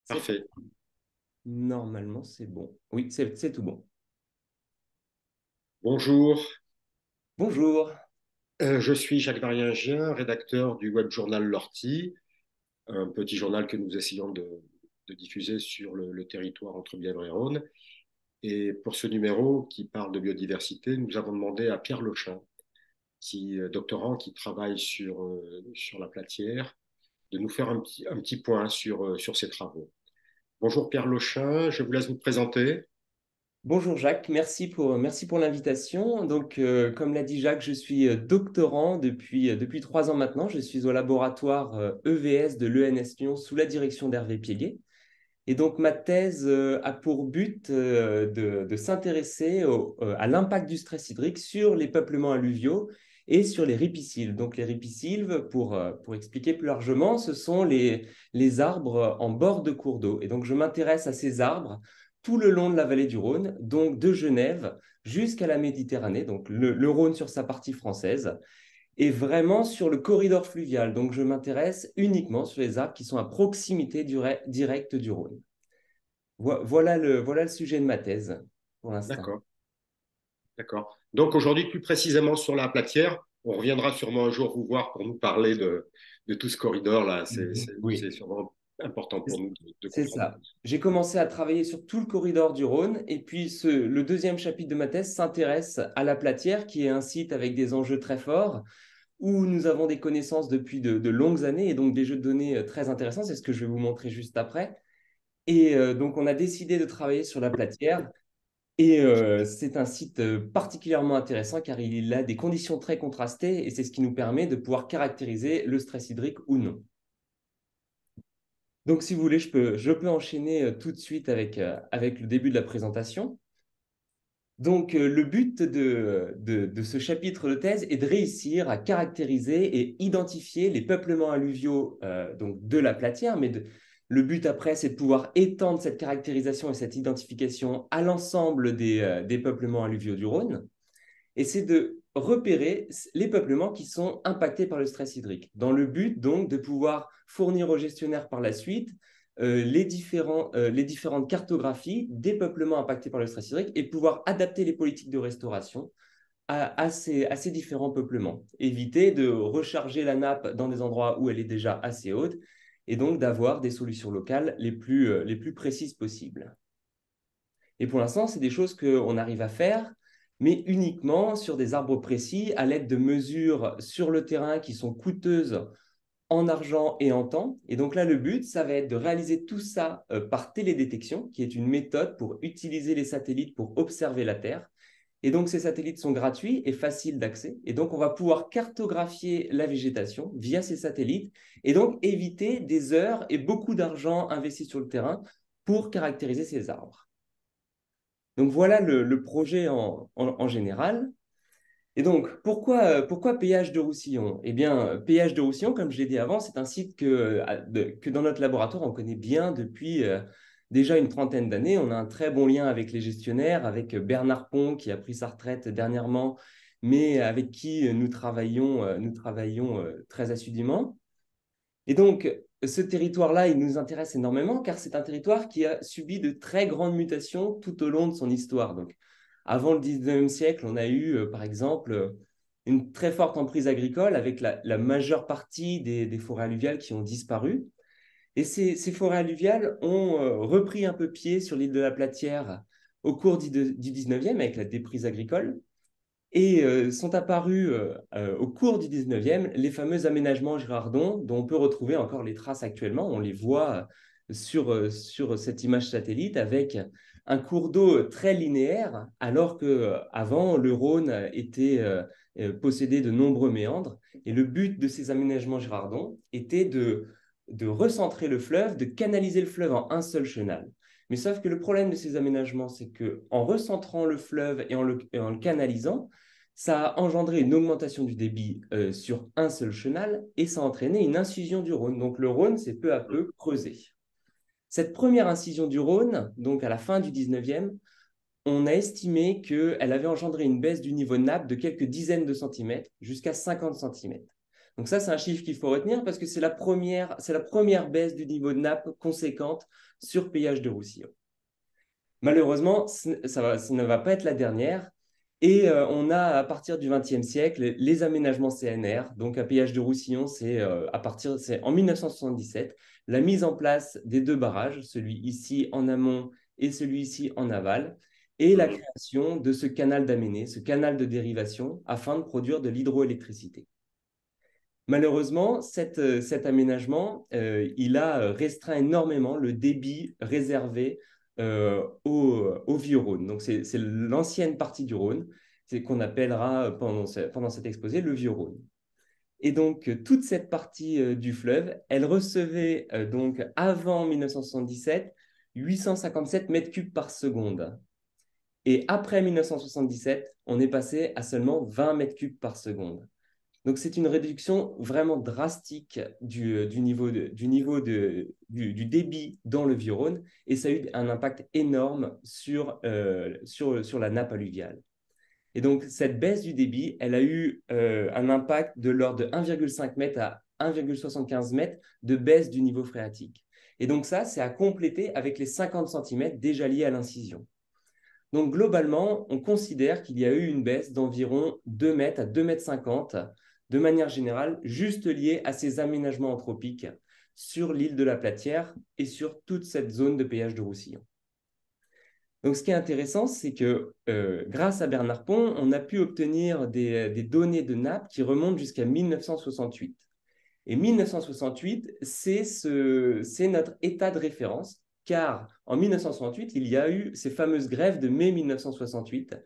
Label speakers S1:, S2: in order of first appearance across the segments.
S1: C'est
S2: Parfait.
S1: Normalement, c'est bon. Oui, c'est tout bon.
S2: Bonjour,
S1: Bonjour.
S2: je suis Jacques Variengien, rédacteur du web journal Lortie, un petit journal que nous essayons de diffuser sur le territoire entre Bièvre et Rhône. Et pour ce numéro qui parle de biodiversité, nous avons demandé à Pierre Lochin, doctorant qui travaille sur la Platière, de nous faire un petit point sur ses travaux. Bonjour Pierre Lochin, je vous laisse vous présenter.
S1: Bonjour Jacques, merci pour l'invitation. Donc, comme l'a dit Jacques, je suis doctorant depuis 3 ans maintenant. Je suis au laboratoire EVS de l'ENS Lyon sous la direction d'Hervé Piélier. Et donc, ma thèse a pour but de s'intéresser à l'impact du stress hydrique sur les peuplements alluviaux et sur les ripisylves. Donc, les ripisylves, pour expliquer plus largement, ce sont les arbres en bord de cours d'eau. Et donc, je m'intéresse à ces arbres tout le long de la vallée du Rhône, donc de Genève jusqu'à la Méditerranée, donc le Rhône sur sa partie française et vraiment sur le corridor fluvial. Donc, je m'intéresse uniquement sur les arbres qui sont à proximité directe du Rhône. Voilà le sujet de ma thèse pour l'instant.
S2: D'accord, d'accord. Donc aujourd'hui, plus précisément sur la Platière, on reviendra sûrement un jour vous voir pour nous parler de tout ce corridor-là. C'est
S1: Oui,
S2: sûrement important pour nous de
S1: c'est
S2: comprendre.
S1: ça. J'ai commencé à travailler sur tout le corridor du Rhône et puis le deuxième chapitre de ma thèse s'intéresse à la Platière, qui est un site avec des enjeux très forts où nous avons des connaissances depuis de longues années et donc des jeux de données très intéressants. C'est ce que je vais vous montrer juste après. Et donc, on a décidé de travailler sur la Platière. Et c'est un site particulièrement intéressant car il a des conditions très contrastées et c'est ce qui nous permet de pouvoir caractériser le stress hydrique ou non. Donc, si vous voulez, je peux enchaîner tout de suite avec le début de la présentation. Donc, le but de ce chapitre de thèse est de réussir à caractériser et identifier les peuplements alluviaux donc de la Platière, mais le but après, c'est de pouvoir étendre cette caractérisation et cette identification à l'ensemble des peuplements alluviaux du Rhône. Et c'est de repérer les peuplements qui sont impactés par le stress hydrique, dans le but donc de pouvoir fournir aux gestionnaires par la suite les différentes cartographies des peuplements impactés par le stress hydrique et pouvoir adapter les politiques de restauration à ces différents peuplements. Éviter de recharger la nappe dans des endroits où elle est déjà assez haute et donc d'avoir des solutions locales les plus précises possibles. Et pour l'instant, c'est des choses qu'on arrive à faire, mais uniquement sur des arbres précis, à l'aide de mesures sur le terrain qui sont coûteuses en argent et en temps. Et donc là, le but, ça va être de réaliser tout ça par télédétection, qui est une méthode pour utiliser les satellites pour observer la Terre. Et donc, ces satellites sont gratuits et faciles d'accès. Et donc, on va pouvoir cartographier la végétation via ces satellites et donc éviter des heures et beaucoup d'argent investi sur le terrain pour caractériser ces arbres. Donc voilà le projet en général. Et donc, pourquoi Péage de Roussillon? Eh bien, Péage de Roussillon, comme je l'ai dit avant, c'est un site que dans notre laboratoire, on connaît bien depuis déjà une trentaine d'années. On a un très bon lien avec les gestionnaires, avec Bernard Pont, qui a pris sa retraite dernièrement, mais avec qui nous travaillons très assidûment. Et donc, ce territoire-là, il nous intéresse énormément car c'est un territoire qui a subi de très grandes mutations tout au long de son histoire. Donc, avant le 19e siècle, on a eu, par exemple, une très forte emprise agricole avec la majeure partie des forêts alluviales qui ont disparu. Et ces forêts alluviales ont repris un peu pied sur l'île de la Platière au cours du 19e avec la déprise agricole. Et sont apparus au cours du 19e les fameux aménagements Girardon, dont on peut retrouver encore les traces actuellement. On les voit sur cette image satellite avec un cours d'eau très linéaire, alors qu'avant, le Rhône était possédé de nombreux méandres. Et le but de ces aménagements Girardon était de recentrer le fleuve, de canaliser le fleuve en un seul chenal. Mais sauf que le problème de ces aménagements, c'est qu'en recentrant le fleuve et en le canalisant, ça a engendré une augmentation du débit sur un seul chenal et ça a entraîné une incision du Rhône. Donc le Rhône s'est peu à peu creusé. Cette première incision du Rhône, donc à la fin du 19e, on a estimé qu'elle avait engendré une baisse du niveau de nappe de quelques dizaines de centimètres jusqu'à 50 centimètres. Donc ça, c'est un chiffre qu'il faut retenir parce que c'est la première baisse du niveau de nappe conséquente sur péage de Roussillon. Malheureusement, ça ne va pas être la dernière. Et on a, à partir du XXe siècle, les aménagements CNR. Donc, à péage de Roussillon, c'est en 1977, la mise en place des deux barrages, celui ici en amont et celui ici en aval, et la création de ce canal d'Aménée, ce canal de dérivation, afin de produire de l'hydroélectricité. Malheureusement, cet aménagement, il a restreint énormément le débit réservé au Vieux-Rhône. Donc, c'est l'ancienne partie du Rhône, c'est qu'on appellera pendant cet exposé le Vieux-Rhône. Et donc, toute cette partie du fleuve, elle recevait donc avant 1977 857 mètres cubes par seconde. Et après 1977, on est passé à seulement 20 mètres cubes par seconde. Donc, c'est une réduction vraiment drastique du débit dans le Vieux-Rhône et ça a eu un impact énorme sur la nappe alluviale. Et donc, cette baisse du débit, elle a eu un impact de l'ordre de 1,5 m à 1,75 m de baisse du niveau phréatique. Et donc, ça, c'est à compléter avec les 50 cm déjà liés à l'incision. Donc, globalement, on considère qu'il y a eu une baisse d'environ 2 m à 2,50 m de manière générale, juste liée à ces aménagements anthropiques sur l'île de la Platière et sur toute cette zone de péage de Roussillon. Donc, ce qui est intéressant, c'est que grâce à Bernard Pont, on a pu obtenir des données de nappe qui remontent jusqu'à 1968. Et 1968, c'est notre état de référence, car en 1968, il y a eu ces fameuses grèves de mai 1968,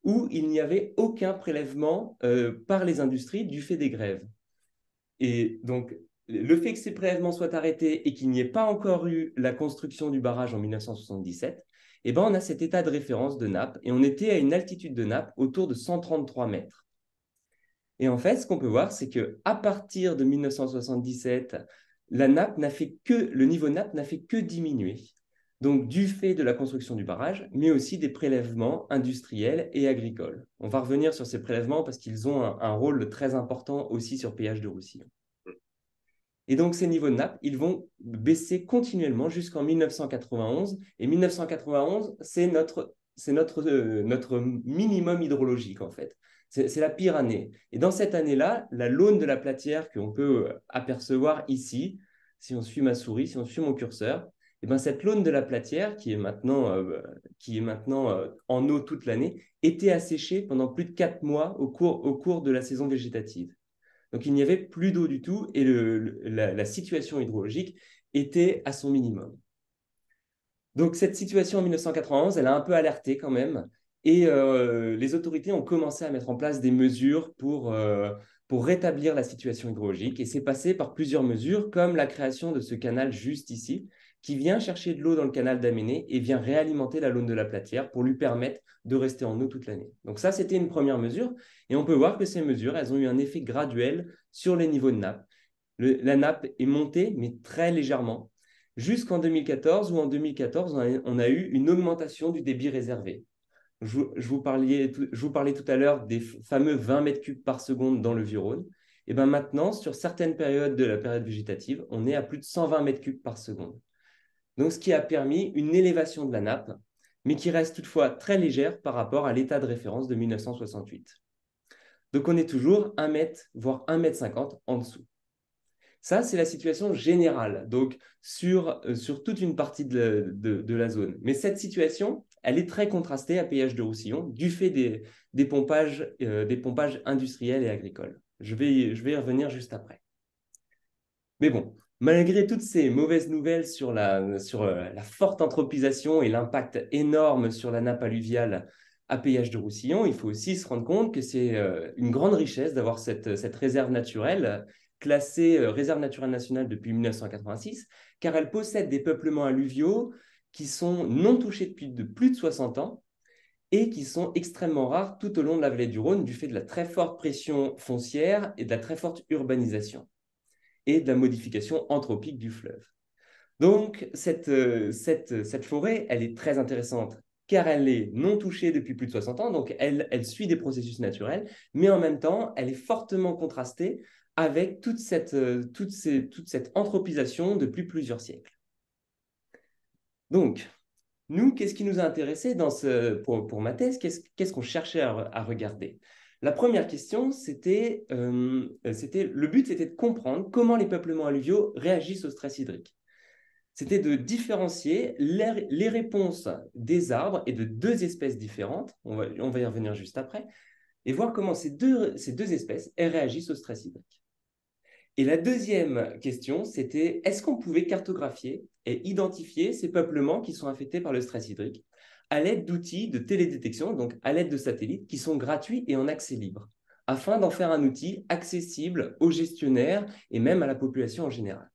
S1: où il n'y avait aucun prélèvement par les industries du fait des grèves. Et donc, le fait que ces prélèvements soient arrêtés et qu'il n'y ait pas encore eu la construction du barrage en 1977, eh ben, on a cet état de référence de nappe et on était à une altitude de nappe autour de 133 mètres. Et en fait, ce qu'on peut voir, c'est qu'à partir de 1977, le niveau de nappe n'a fait que diminuer. Donc, du fait de la construction du barrage, mais aussi des prélèvements industriels et agricoles. On va revenir sur ces prélèvements parce qu'ils ont un rôle très important aussi sur péage de Roussillon. Et donc, ces niveaux de nappe, ils vont baisser continuellement jusqu'en 1991. Et 1991, c'est notre minimum hydrologique, en fait. C'est la pire année. Et dans cette année-là, la l'aune de la Platière qu'on peut apercevoir ici, si on suit ma souris, si on suit mon curseur, et ben cette l'aune de la Platière, qui est maintenant en eau toute l'année, était asséchée pendant plus de 4 mois au cours de la saison végétative. Donc, il n'y avait plus d'eau du tout et la situation hydrologique était à son minimum. Donc, cette situation en 1991, elle a un peu alerté quand même et les autorités ont commencé à mettre en place des mesures pour rétablir la situation hydrologique et c'est passé par plusieurs mesures comme la création de ce canal juste ici qui vient chercher de l'eau dans le canal d'Aménée et vient réalimenter la l'aune de la Platière pour lui permettre de rester en eau toute l'année. Donc ça, c'était une première mesure et on peut voir que ces mesures, elles ont eu un effet graduel sur les niveaux de nappe. La nappe est montée, mais très légèrement, jusqu'en 2014, où en 2014, on a eu une augmentation du débit réservé. Je vous parlais tout à l'heure des fameux 20 mètres cubes par seconde dans le Vieux-Rhône. Et bien maintenant, sur certaines périodes de la période végétative, on est à plus de 120 mètres cubes par seconde. Donc, ce qui a permis une élévation de la nappe, mais qui reste toutefois très légère par rapport à l'état de référence de 1968. Donc, on est toujours 1 mètre, voire 1,50 m en dessous. Ça, c'est la situation générale, donc sur toute une partie de la zone. Mais cette situation, elle est très contrastée à péage de Roussillon du fait des pompages industriels et agricoles. Je vais y revenir juste après. Mais bon, malgré toutes ces mauvaises nouvelles sur la forte anthropisation et l'impact énorme sur la nappe alluviale à péage de Roussillon, il faut aussi se rendre compte que c'est une grande richesse d'avoir cette réserve naturelle classée réserve naturelle nationale depuis 1986, car elle possède des peuplements alluviaux qui sont non touchés depuis plus de 60 ans et qui sont extrêmement rares tout au long de la vallée du Rhône du fait de la très forte pression foncière et de la très forte urbanisation et de la modification anthropique du fleuve. Donc, cette forêt, elle est très intéressante car elle est non touchée depuis plus de 60 ans, donc elle suit des processus naturels, mais en même temps, elle est fortement contrastée avec toute cette anthropisation depuis plusieurs siècles. Donc, nous, qu'est-ce qui nous a intéressé pour ma thèse? Qu'est-ce qu'on cherchait à regarder? La première question, le but, c'était de comprendre comment les peuplements alluviaux réagissent au stress hydrique. C'était de différencier les réponses des arbres et de deux espèces différentes, on va y revenir juste après, et voir comment ces deux espèces elles réagissent au stress hydrique. Et la deuxième question, c'était est-ce qu'on pouvait cartographier et identifier ces peuplements qui sont affectés par le stress hydrique à l'aide d'outils de télédétection, donc à l'aide de satellites qui sont gratuits et en accès libre, afin d'en faire un outil accessible aux gestionnaires et même à la population en général.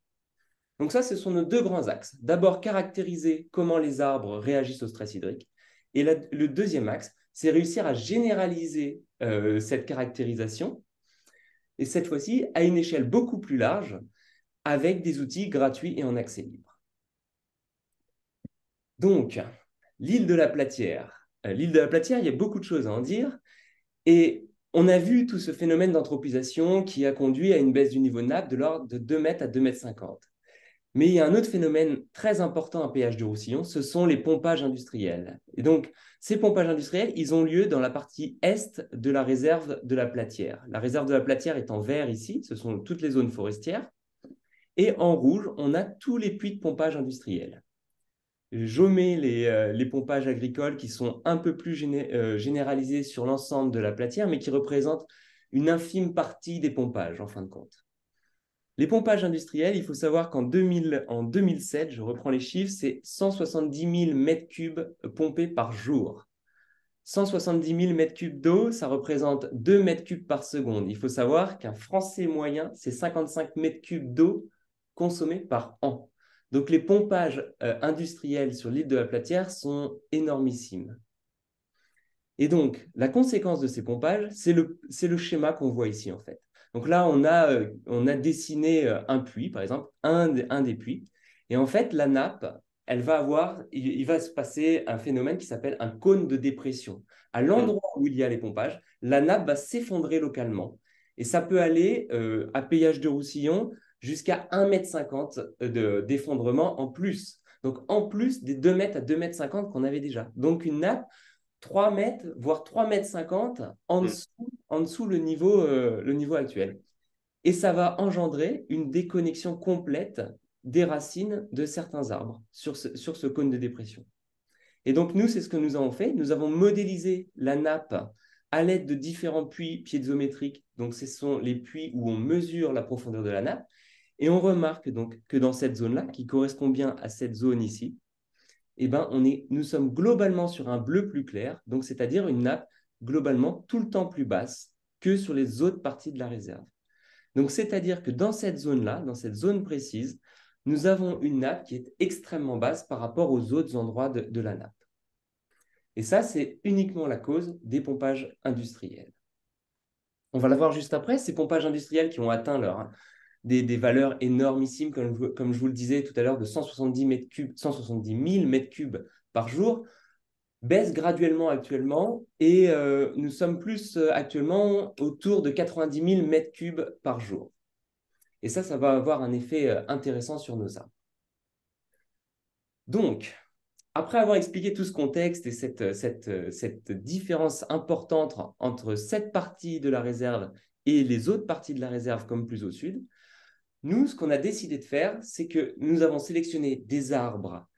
S1: Donc ça, ce sont nos deux grands axes. D'abord, caractériser comment les arbres réagissent au stress hydrique. Et le deuxième axe, c'est réussir à généraliser cette caractérisation, et cette fois-ci à une échelle beaucoup plus large, avec des outils gratuits et en accès libre. Donc, l'île de la Platière. L'île de la Platière, il y a beaucoup de choses à en dire. Et on a vu tout ce phénomène d'anthropisation qui a conduit à une baisse du niveau de nappe de l'ordre de 2 mètres à 2,50 mètres. Mais il y a un autre phénomène très important à péage du Roussillon, ce sont les pompages industriels. Et donc, ces pompages industriels, ils ont lieu dans la partie est de la réserve de la Platière. La réserve de la Platière est en vert ici, ce sont toutes les zones forestières. Et en rouge, on a tous les puits de pompage industriels. J'omets les pompages agricoles qui sont un peu plus généralisés sur l'ensemble de la Platière, mais qui représentent une infime partie des pompages, en fin de compte. Les pompages industriels, il faut savoir qu'en 2007, je reprends les chiffres, c'est 170 000 mètres cubes pompés par jour. 170 000 mètres cubes d'eau, ça représente 2 mètres cubes par seconde. Il faut savoir qu'un Français moyen, c'est 55 mètres cubes d'eau consommés par an. Donc les pompages industriels sur l'île de la Platière sont énormissimes. Et donc, la conséquence de ces pompages, c'est le schéma qu'on voit ici, en fait. Donc là, on a dessiné un puits, par exemple, un des puits. Et en fait, la nappe, il va se passer un phénomène qui s'appelle un cône de dépression. À l'endroit où il y a les pompages, la nappe va s'effondrer localement. Et ça peut aller, à péage de Roussillon, jusqu'à 1,50 m d'effondrement en plus. Donc, en plus des 2 mètres à 2,50 m qu'on avait déjà. Donc, une nappe 3 mètres, voire 3,50 m en dessous le niveau actuel. Et ça va engendrer une déconnexion complète des racines de certains arbres sur ce cône de dépression. Et donc, nous, c'est ce que nous avons fait. Nous avons modélisé la nappe à l'aide de différents puits piézométriques. Donc, ce sont les puits où on mesure la profondeur de la nappe. Et on remarque donc que dans cette zone-là, qui correspond bien à cette zone ici, eh ben, nous sommes globalement sur un bleu plus clair, donc c'est-à-dire une nappe globalement tout le temps plus basse que sur les autres parties de la réserve. Donc, c'est-à-dire que dans cette zone-là, dans cette zone précise, nous avons une nappe qui est extrêmement basse par rapport aux autres endroits de la nappe. Et ça, c'est uniquement la cause des pompages industriels. On va la voir juste après, ces pompages industriels qui ont atteint des valeurs énormissimes, comme je vous le disais tout à l'heure, de 170 000 mètres cubes par jour, baissent graduellement actuellement et nous sommes plus actuellement autour de 90 000 mètres cubes par jour. Et ça va avoir un effet intéressant sur nos arbres. Donc, après avoir expliqué tout ce contexte et cette différence importante entre cette partie de la réserve et les autres parties de la réserve comme plus au sud, nous, ce qu'on a décidé de faire, c'est que nous avons sélectionné des arbres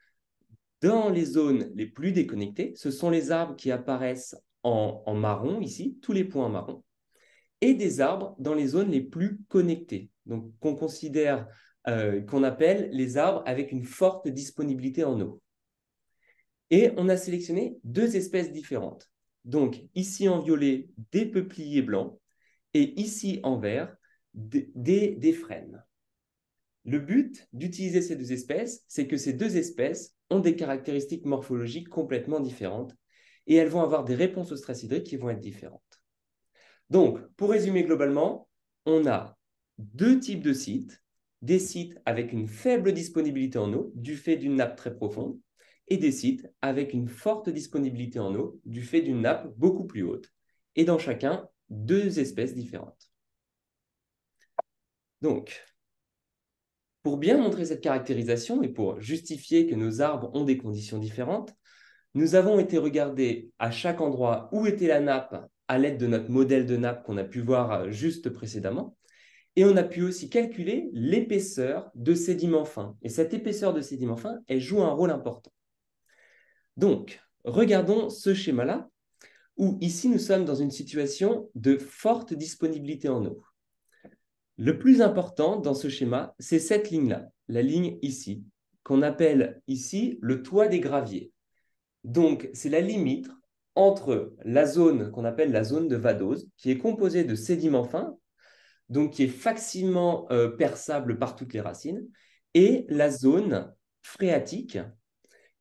S1: dans les zones les plus déconnectées. Ce sont les arbres qui apparaissent en marron ici, tous les points en marron, et des arbres dans les zones les plus connectées, donc qu'on appelle les arbres avec une forte disponibilité en eau. Et on a sélectionné deux espèces différentes. Donc ici en violet, des peupliers blancs, et ici en vert, des frênes. Le but d'utiliser ces deux espèces, c'est que ces deux espèces ont des caractéristiques morphologiques complètement différentes et elles vont avoir des réponses au stress hydrique qui vont être différentes. Donc, pour résumer globalement, on a deux types de sites, des sites avec une faible disponibilité en eau du fait d'une nappe très profonde et des sites avec une forte disponibilité en eau du fait d'une nappe beaucoup plus haute. Et dans chacun, deux espèces différentes. Donc, pour bien montrer cette caractérisation et pour justifier que nos arbres ont des conditions différentes, nous avons été regarder à chaque endroit où était la nappe à l'aide de notre modèle de nappe qu'on a pu voir juste précédemment. Et on a pu aussi calculer l'épaisseur de sédiments fins. Et cette épaisseur de sédiments fins, elle joue un rôle important. Donc, regardons ce schéma-là, où ici nous sommes dans une situation de forte disponibilité en eau. Le plus important dans ce schéma, c'est cette ligne-là, la ligne ici, qu'on appelle ici le toit des graviers. Donc, c'est la limite entre la zone qu'on appelle la zone de vadose, qui est composée de sédiments fins, donc qui est facilement perçable par toutes les racines, et la zone phréatique,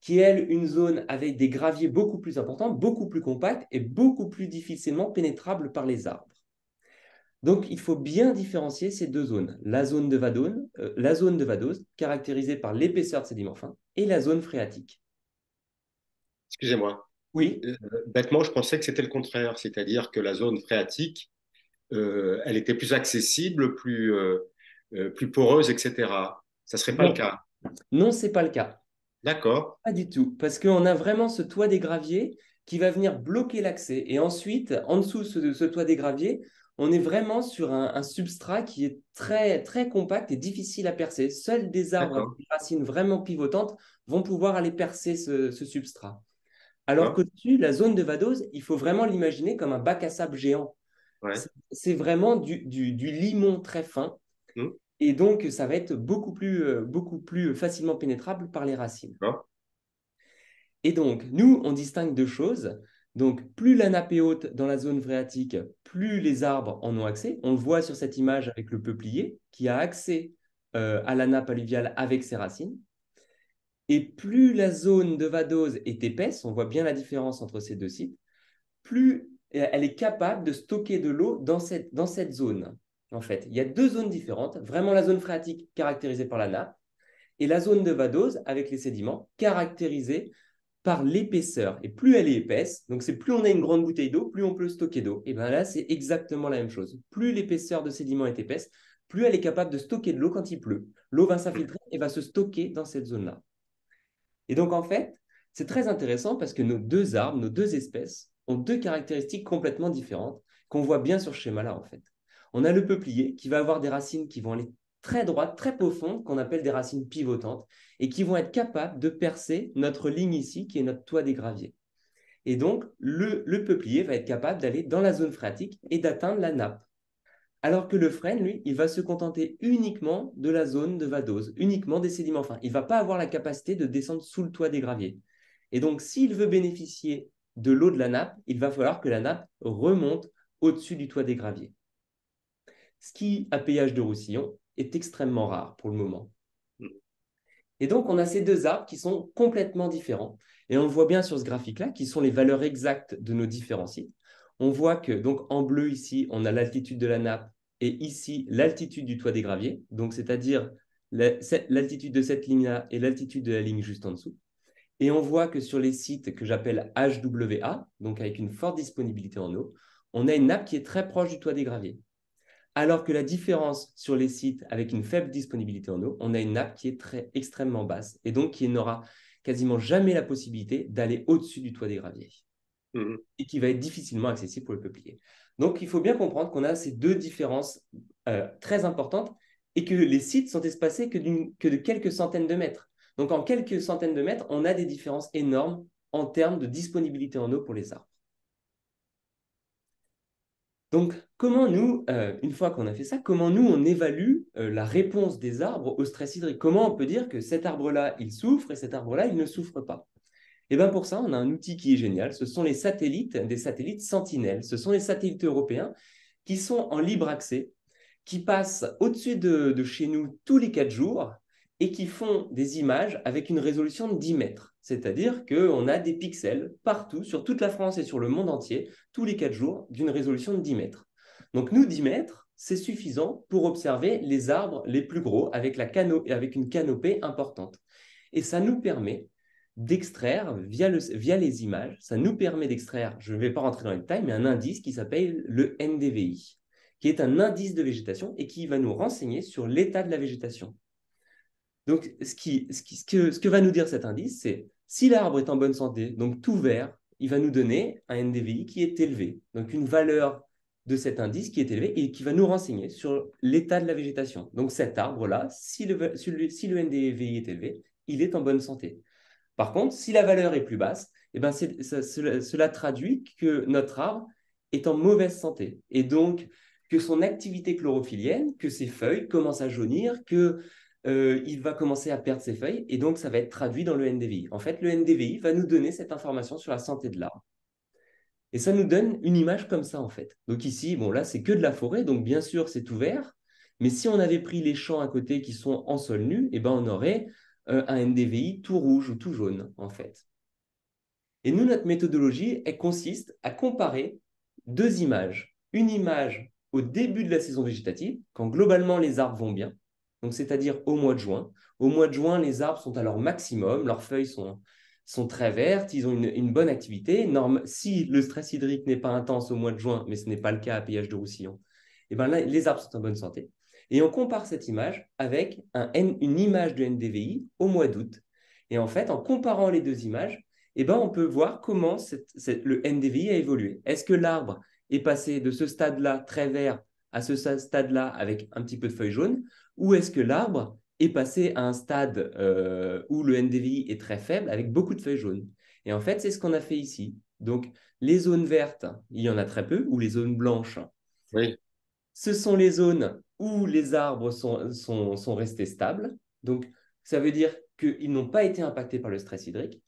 S1: qui est, elle, une zone avec des graviers beaucoup plus importants, beaucoup plus compacts et beaucoup plus difficilement pénétrables par les arbres. Donc, il faut bien différencier ces deux zones, la zone de vadose, caractérisée par l'épaisseur de sédiments fins, et la zone phréatique.
S2: Excusez-moi.
S1: Oui.
S2: Bêtement, je pensais que c'était le contraire, c'est-à-dire que la zone phréatique, elle était plus accessible, plus poreuse, etc. Ça ne serait pas le
S1: Non,
S2: cas.
S1: non, ce n'est pas le cas.
S2: D'accord,
S1: Pas du tout, parce qu'on a vraiment ce toit des graviers qui va venir bloquer l'accès. Et ensuite, en dessous de ce toit des graviers, on est vraiment sur un substrat qui est très, très compact et difficile à percer. Seuls des arbres avec
S2: d'accord,
S1: des racines vraiment pivotantes vont pouvoir aller percer ce substrat. Alors
S2: d'accord.
S1: qu'au-dessus, la zone de vadose, il faut vraiment l'imaginer comme un bac à sable géant.
S2: Ouais.
S1: C'est vraiment du limon très fin.
S2: Hmm,
S1: Et donc, ça va être beaucoup plus facilement pénétrable par les racines.
S2: d'accord.
S1: Et donc, nous, on distingue deux choses. Donc, plus la nappe est haute dans la zone phréatique, plus les arbres en ont accès. On le voit sur cette image avec le peuplier qui a accès à la nappe alluviale avec ses racines. Et plus la zone de vadose est épaisse, on voit bien la différence entre ces deux sites, plus elle est capable de stocker de l'eau dans cette zone. En fait, il y a deux zones différentes. Vraiment la zone phréatique caractérisée par la nappe et la zone de vadose avec les sédiments caractérisée par l'épaisseur. Et plus elle est épaisse, donc c'est plus on a une grande bouteille d'eau, plus on peut stocker d'eau. Et bien là, c'est exactement la même chose. Plus l'épaisseur de sédiment est épaisse, plus elle est capable de stocker de l'eau quand il pleut. L'eau va s'infiltrer et va se stocker dans cette zone-là. Et donc en fait, c'est très intéressant parce que nos deux arbres, nos deux espèces, ont deux caractéristiques complètement différentes qu'on voit bien sur ce schéma-là en fait. On a le peuplier qui va avoir des racines qui vont aller très droites, très profondes, qu'on appelle des racines pivotantes, et qui vont être capables de percer notre ligne ici, qui est notre toit des graviers. Et donc, le peuplier va être capable d'aller dans la zone phréatique et d'atteindre la nappe. Alors que le frêne, lui, il va se contenter uniquement de la zone de vadose, uniquement des sédiments fins. Il ne va pas avoir la capacité de descendre sous le toit des graviers. Et donc, s'il veut bénéficier de l'eau de la nappe, il va falloir que la nappe remonte au-dessus du toit des graviers. Ce qui, à péage de Roussillon, est extrêmement rare pour le moment. Et donc, on a ces deux arbres qui sont complètement différents. Et on le voit bien sur ce graphique-là, qui sont les valeurs exactes de nos différents sites. On voit que, donc, en bleu ici, on a l'altitude de la nappe et ici, l'altitude du toit des graviers. Donc, c'est-à-dire l'altitude de cette ligne-là et l'altitude de la ligne juste en dessous. Et on voit que sur les sites que j'appelle HWA, donc avec une forte disponibilité en eau, on a une nappe qui est très proche du toit des graviers. Alors que la différence sur les sites avec une faible disponibilité en eau, on a une nappe qui est extrêmement basse et donc qui n'aura quasiment jamais la possibilité d'aller au-dessus du toit des graviers
S2: Hmm,
S1: et qui va être difficilement accessible pour le peuplier. Donc, il faut bien comprendre qu'on a ces deux différences très importantes et que les sites sont espacés que de quelques centaines de mètres. Donc, en quelques centaines de mètres, on a des différences énormes en termes de disponibilité en eau pour les arbres. Donc, comment nous, une fois qu'on a fait ça, comment nous, on évalue la réponse des arbres au stress hydrique? Comment on peut dire que cet arbre-là, il souffre et cet arbre-là, il ne souffre pas? Et bien pour ça, on a un outil qui est génial. Ce sont les satellites, des satellites Sentinelle. Ce sont les satellites européens qui sont en libre accès, qui passent au-dessus de chez nous tous les 4 jours et qui font des images avec une résolution de 10 mètres. C'est-à-dire qu'on a des pixels partout, sur toute la France et sur le monde entier, tous les 4 jours, d'une résolution de 10 mètres. Donc nous, 10 mètres, c'est suffisant pour observer les arbres les plus gros avec une canopée importante. Et ça nous permet d'extraire via les images, ça nous permet d'extraire, je ne vais pas rentrer dans les détails, mais un indice qui s'appelle le NDVI, qui est un indice de végétation et qui va nous renseigner sur l'état de la végétation. Donc, ce que va nous dire cet indice, c'est si l'arbre est en bonne santé, donc tout vert, il va nous donner un NDVI qui est élevé, donc une valeur de cet indice qui est élevé et qui va nous renseigner sur l'état de la végétation. Donc cet arbre-là, si le NDVI est élevé, il est en bonne santé. Par contre, si la valeur est plus basse, eh ben cela traduit que notre arbre est en mauvaise santé. Et donc, que son activité chlorophyllienne, que ses feuilles commencent à jaunir, que il va commencer à perdre ses feuilles, et donc ça va être traduit dans le NDVI. En fait, le NDVI va nous donner cette information sur la santé de l'arbre. Et ça nous donne une image comme ça, en fait. Donc ici, bon, là, c'est que de la forêt, donc bien sûr, c'est tout vert, mais si on avait pris les champs à côté qui sont en sol nu, eh ben, on aurait un NDVI tout rouge ou tout jaune, en fait. Et nous, notre méthodologie, elle consiste à comparer deux images. Une image au début de la saison végétative, quand globalement les arbres vont bien, donc c'est-à-dire au mois de juin. Au mois de juin, les arbres sont à leur maximum, leurs feuilles sont très vertes, ils ont une bonne activité. Si le stress hydrique n'est pas intense au mois de juin, mais ce n'est pas le cas à Péage de Roussillon, et ben là, les arbres sont en bonne santé. Et on compare cette image avec une image de NDVI au mois d'août. Et en fait, en comparant les deux images, eh ben, on peut voir comment le NDVI a évolué. Est-ce que l'arbre est passé de ce stade-là très vert à ce stade-là avec un petit peu de feuilles jaunes, ou est-ce que l'arbre est passé à un stade où le NDVI est très faible avec beaucoup de feuilles jaunes? Et en fait, c'est ce qu'on a fait ici. Donc, les zones vertes, il y en a très peu, ou les zones blanches,
S2: Oui,
S1: ce sont les zones où les arbres sont restés stables. Donc, ça veut dire qu'ils n'ont pas été impactés par le stress hydrique.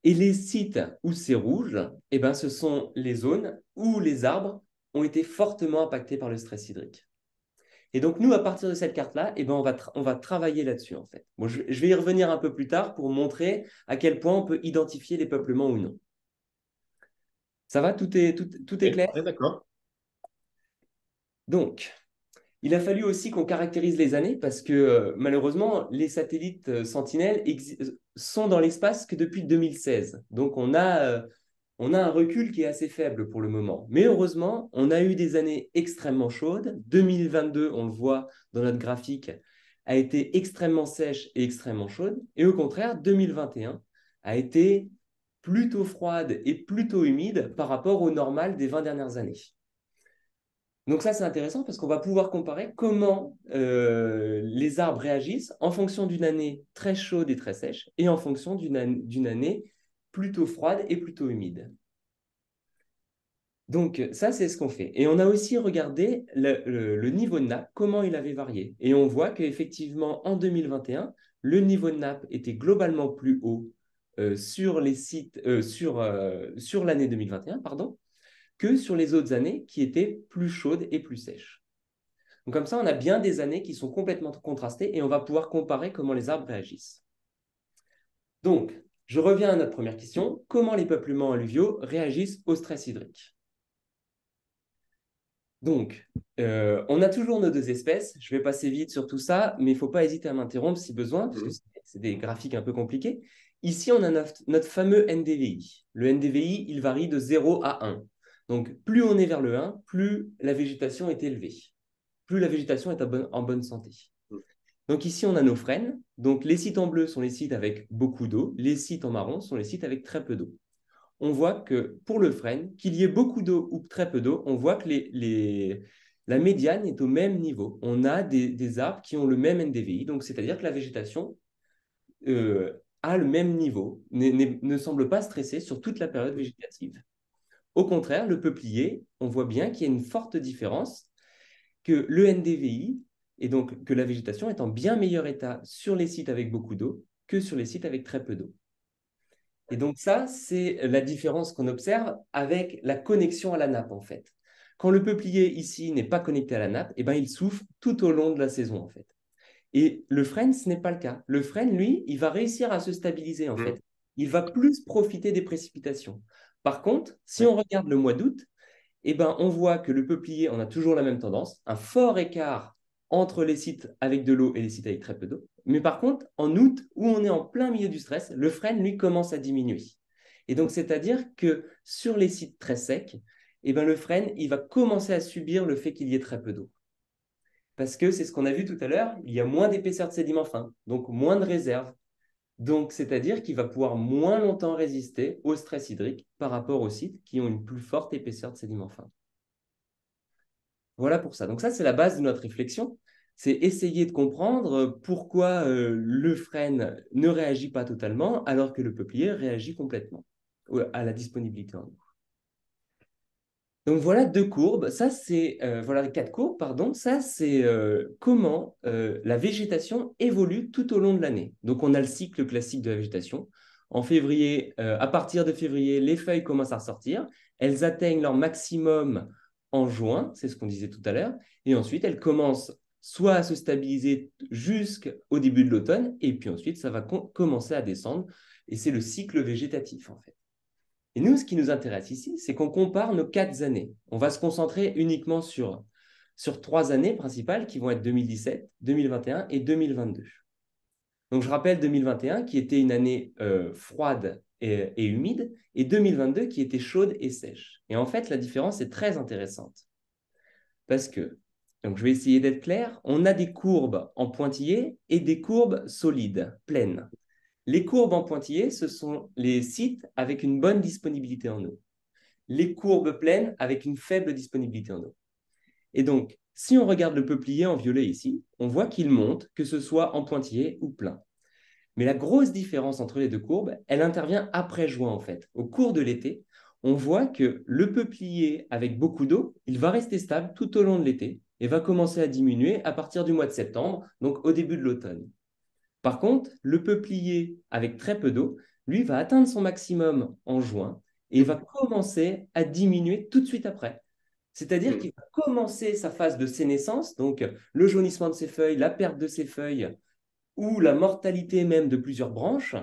S1: Et les sites où c'est rouge, eh ben, ce sont les zones où les arbres ont été fortement impactés par le stress hydrique. Et donc, nous, à partir de cette carte-là, eh ben, on va travailler là-dessus, en fait. Bon, je vais y revenir un peu plus tard pour montrer à quel point on peut identifier les peuplements ou non. Ça va? Tout est
S2: oui,
S1: clair?
S2: oui, d'accord.
S1: Donc, il a fallu aussi qu'on caractérise les années parce que malheureusement, les satellites Sentinelle sont dans l'espace que depuis 2016. Donc, on a un recul qui est assez faible pour le moment. Mais heureusement, on a eu des années extrêmement chaudes. 2022, on le voit dans notre graphique, a été extrêmement sèche et extrêmement chaude. Et au contraire, 2021 a été plutôt froide et plutôt humide par rapport au normal des 20 dernières années. Donc ça, c'est intéressant parce qu'on va pouvoir comparer comment les arbres réagissent en fonction d'une année très chaude et très sèche et en fonction d'une année plutôt froide et plutôt humide. Donc ça, c'est ce qu'on fait. Et on a aussi regardé le niveau de nappe, comment il avait varié. Et on voit qu'effectivement, en 2021, le niveau de nappe était globalement plus haut sur les sites, sur l'année 2021, pardon, que sur les autres années qui étaient plus chaudes et plus sèches. Donc comme ça, on a bien des années qui sont complètement contrastées et on va pouvoir comparer comment les arbres réagissent. Donc, je reviens à notre première question. Comment les peuplements alluviaux réagissent au stress hydrique? Donc, on a toujours nos deux espèces. Je vais passer vite sur tout ça, mais il ne faut pas hésiter à m'interrompre si besoin, parce que
S2: Mhm.
S1: c'est des graphiques un peu compliqués. Ici, on a notre fameux NDVI. Le NDVI, il varie de 0 à 1. Donc, plus on est vers le 1, plus la végétation est élevée, plus la végétation est en bonne santé. Donc ici, on a nos frênes. Donc les sites en bleu sont les sites avec beaucoup d'eau. Les sites en marron sont les sites avec très peu d'eau. On voit que pour le frêne, qu'il y ait beaucoup d'eau ou très peu d'eau, on voit que la médiane est au même niveau. On a des arbres qui ont le même NDVI, donc c'est-à-dire que la végétation a le même niveau, ne semble pas stresser sur toute la période végétative. Au contraire, le peuplier, on voit bien qu'il y a une forte différence, que le NDVI, et donc que la végétation est en bien meilleur état sur les sites avec beaucoup d'eau que sur les sites avec très peu d'eau. Et donc ça, c'est la différence qu'on observe avec la connexion à la nappe, en fait. Quand le peuplier ici n'est pas connecté à la nappe, eh ben, il souffre tout au long de la saison, en fait. Et le frêne, ce n'est pas le cas. Le frêne, lui, il va réussir à se stabiliser, en
S2: Mhm.
S1: fait. Il va plus profiter des précipitations. Par contre, si
S2: Oui,
S1: on regarde le mois d'août, eh ben, on voit que le peuplier, on a toujours la même tendance, un fort écart entre les sites avec de l'eau et les sites avec très peu d'eau. Mais par contre, en août, où on est en plein milieu du stress, le frêne, lui, commence à diminuer. Et donc, c'est-à-dire que sur les sites très secs, eh ben, le frêne, il va commencer à subir le fait qu'il y ait très peu d'eau. Parce que c'est ce qu'on a vu tout à l'heure, il y a moins d'épaisseur de sédiments fins, donc moins de réserves. Donc, c'est-à-dire qu'il va pouvoir moins longtemps résister au stress hydrique par rapport aux sites qui ont une plus forte épaisseur de sédiments fins. Voilà pour ça. Donc ça, c'est la base de notre réflexion. C'est essayer de comprendre pourquoi le frêne ne réagit pas totalement alors que le peuplier réagit complètement à la disponibilité en eau. Donc voilà deux courbes. Ça, c'est voilà quatre courbes, pardon. Ça, c'est comment la végétation évolue tout au long de l'année. Donc on a le cycle classique de la végétation. En février, à partir de février, les feuilles commencent à ressortir. Elles atteignent leur maximum en juin, c'est ce qu'on disait tout à l'heure. Et ensuite, elles commencent soit à se stabiliser jusqu'au début de l'automne, et puis ensuite, ça va commencer à descendre. Et c'est le cycle végétatif, en fait. Et nous, ce qui nous intéresse ici, c'est qu'on compare nos 4 années. On va se concentrer uniquement sur 3 années principales qui vont être 2017, 2021 et 2022. Donc, je rappelle 2021 qui était une année froide et humide et 2022 qui était chaude et sèche. Et en fait, la différence est très intéressante parce que, donc je vais essayer d'être clair, on a des courbes en pointillés et des courbes solides, pleines. Les courbes en pointillés, ce sont les sites avec une bonne disponibilité en eau. Les courbes pleines avec une faible disponibilité en eau. Et donc, si on regarde le peuplier en violet ici, on voit qu'il monte, que ce soit en pointillé ou plein. Mais la grosse différence entre les deux courbes, elle intervient après juin en fait. Au cours de l'été, on voit que le peuplier avec beaucoup d'eau, il va rester stable tout au long de l'été et va commencer à diminuer à partir du mois de septembre, donc au début de l'automne. Par contre, le peuplier avec très peu d'eau, lui, va atteindre son maximum en juin et va commencer à diminuer tout de suite après. C'est-à-dire qu'il va commencer sa phase de sénescence, donc le jaunissement de ses feuilles, la perte de ses feuilles ou la mortalité même de plusieurs branches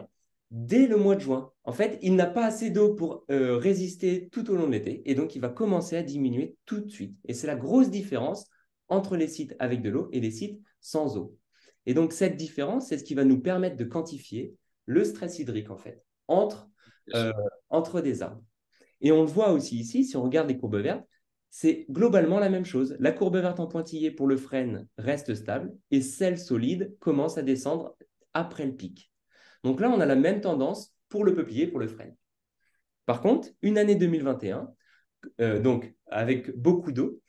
S1: dès le mois de juin. En fait, il n'a pas assez d'eau pour résister tout au long de l'été et donc il va commencer à diminuer tout de suite. Et c'est la grosse différence entre les sites avec de l'eau et les sites sans eau. Et donc cette différence, c'est ce qui va nous permettre de quantifier le stress hydrique en fait euh, entre des arbres. Et on le voit aussi ici, si on regarde les courbes vertes, c'est globalement la même chose. La courbe verte en pointillé pour le frêne reste stable et celle solide commence à descendre après le pic. Donc là, on a la même tendance pour le peuplier, pour le frêne. Par contre, une année 2021, donc avec beaucoup d'eau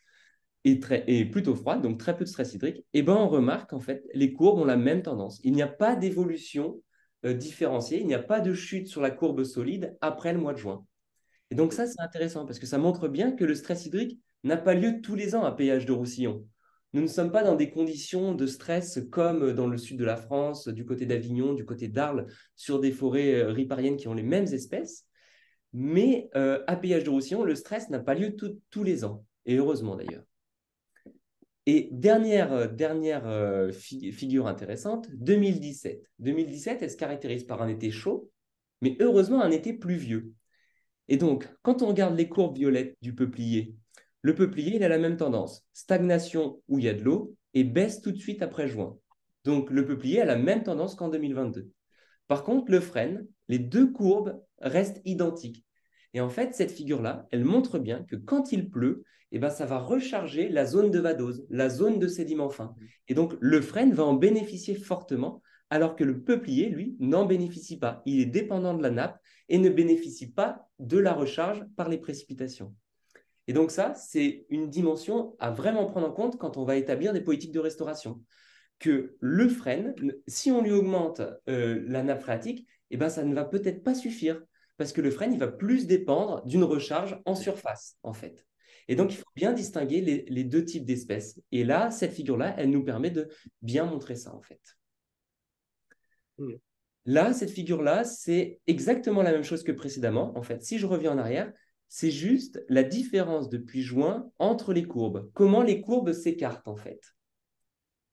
S1: et plutôt froide, donc très peu de stress hydrique, et ben on remarque en fait les courbes ont la même tendance. Il n'y a pas d'évolution différenciée, il n'y a pas de chute sur la courbe solide après le mois de juin. Et donc ça, c'est intéressant parce que ça montre bien que le stress hydrique n'a pas lieu tous les ans à Péage de Roussillon. Nous ne sommes pas dans des conditions de stress comme dans le sud de la France, du côté d'Avignon, du côté d'Arles, sur des forêts ripariennes qui ont les mêmes espèces. Mais à Péage de Roussillon, le stress n'a pas lieu tous les ans, et heureusement d'ailleurs. Et dernière figure intéressante, 2017. 2017, elle se caractérise par un été chaud, mais heureusement un été pluvieux. Et donc, quand on regarde les courbes violettes du peuplier, le peuplier, il a la même tendance. Stagnation où il y a de l'eau et baisse tout de suite après juin. Donc, le peuplier a la même tendance qu'en 2022. Par contre, le frêne, les deux courbes restent identiques. Et en fait, cette figure-là, elle montre bien que quand il pleut, eh ben, ça va recharger la zone de vadose, la zone de sédiment fin. Et donc, le frêne va en bénéficier fortement, alors que le peuplier, lui, n'en bénéficie pas. Il est dépendant de la nappe et ne bénéficie pas de la recharge par les précipitations. Et donc ça, c'est une dimension à vraiment prendre en compte quand on va établir des politiques de restauration. Que le frêne, si on lui augmente la nappe phréatique, eh ben, ça ne va peut-être pas suffire parce que le frêne, il va plus dépendre d'une recharge en surface, en fait. Et donc, il faut bien distinguer les deux types d'espèces. Et là, cette figure-là, elle nous permet de bien montrer ça, en fait. Là, cette figure-là, c'est exactement la même chose que précédemment. En fait, si je reviens en arrière, c'est juste la différence depuis juin entre les courbes. Comment les courbes s'écartent, en fait.